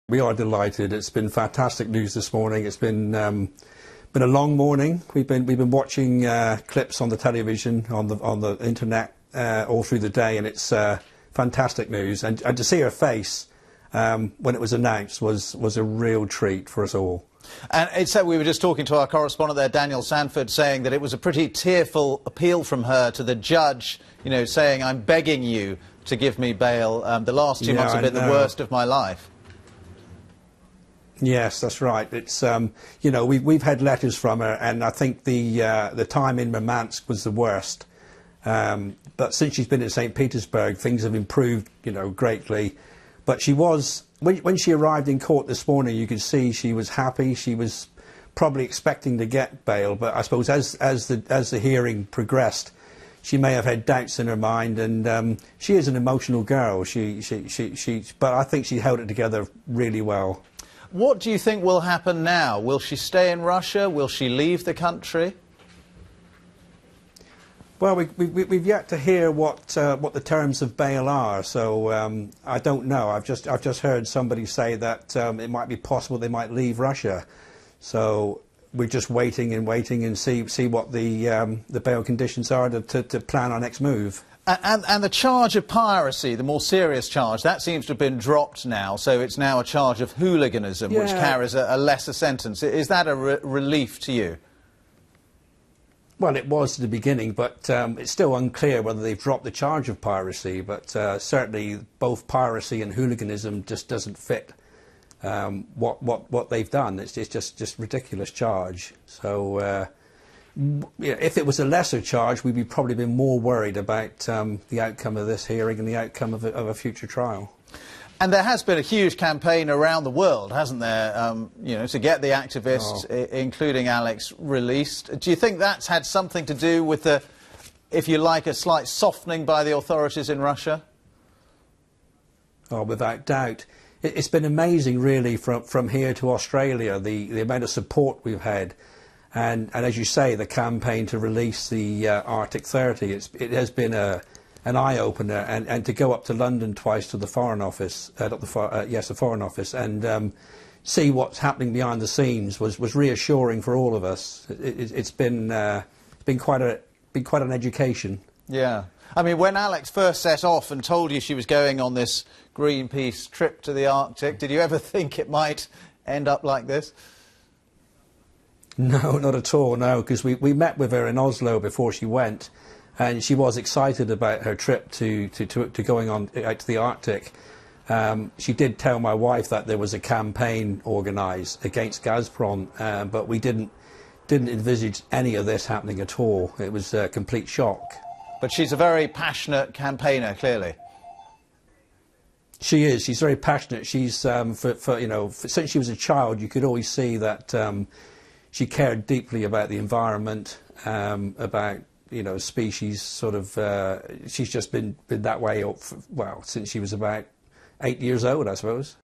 We are delighted. It's been fantastic news this morning. It's been a long morning. We've been watching clips on the television, on the internet all through the day, and it's fantastic news. And to see her face when it was announced was a real treat for us all. And it's so we were just talking to our correspondent there, Daniel Sanford, saying that it was a pretty tearful appeal from her to the judge, you know, saying, "I'm begging you to give me bail. The last 2 months have been the worst of my life." Yes, that's right. It's you know, we've had letters from her, and I think the time in Murmansk was the worst. But since she's been in St Petersburg, things have improved, you know, greatly. But she was, when she arrived in court this morning, you could see she was happy. She was probably expecting to get bail, but I suppose as the hearing progressed, she may have had doubts in her mind. And she is an emotional girl. But I think she held it together really well. What do you think will happen now? Will she stay in Russia? Will she leave the country? Well, we've yet to hear what the terms of bail are, so I don't know. I've just heard somebody say that it might be possible they might leave Russia. So we're just waiting and see what the bail conditions are to plan our next move. And the charge of piracy, the more serious charge, that seems to have been dropped now, so it's now a charge of hooliganism, which carries a lesser sentence. Is that a relief to you? Well, it was at the beginning, but it's still unclear whether they've dropped the charge of piracy. But certainly both piracy and hooliganism just doesn't fit what they've done. It's just ridiculous charge. So if it was a lesser charge, we'd be probably been more worried about the outcome of this hearing and the outcome of a future trial. And there has been a huge campaign around the world, hasn't there, you know, to get the activists, including Alex, released. Do you think that's had something to do with the, if you like, a slight softening by the authorities in Russia? Oh, without doubt. It's been amazing, really, from here to Australia, the amount of support we've had. And as you say, the campaign to release the Arctic 30, it has been an eye-opener, and to go up to London twice to the Foreign Office, the Foreign Office, and see what's happening behind the scenes was reassuring for all of us. It's been quite an education. Yeah. I mean, when Alex first set off and told you she was going on this Greenpeace trip to the Arctic, did you ever think it might end up like this? No, not at all, no, because we met with her in Oslo before she went, and she was excited about her trip to going on out to the Arctic. She did tell my wife that there was a campaign organised against Gazprom, but we didn't envisage any of this happening at all. It was a complete shock. But she's a very passionate campaigner, clearly. She is. She's very passionate. She's since she was a child, you could always see that she cared deeply about the environment, about species. Sort of. She's just been that way, well, since she was about 8 years old, I suppose.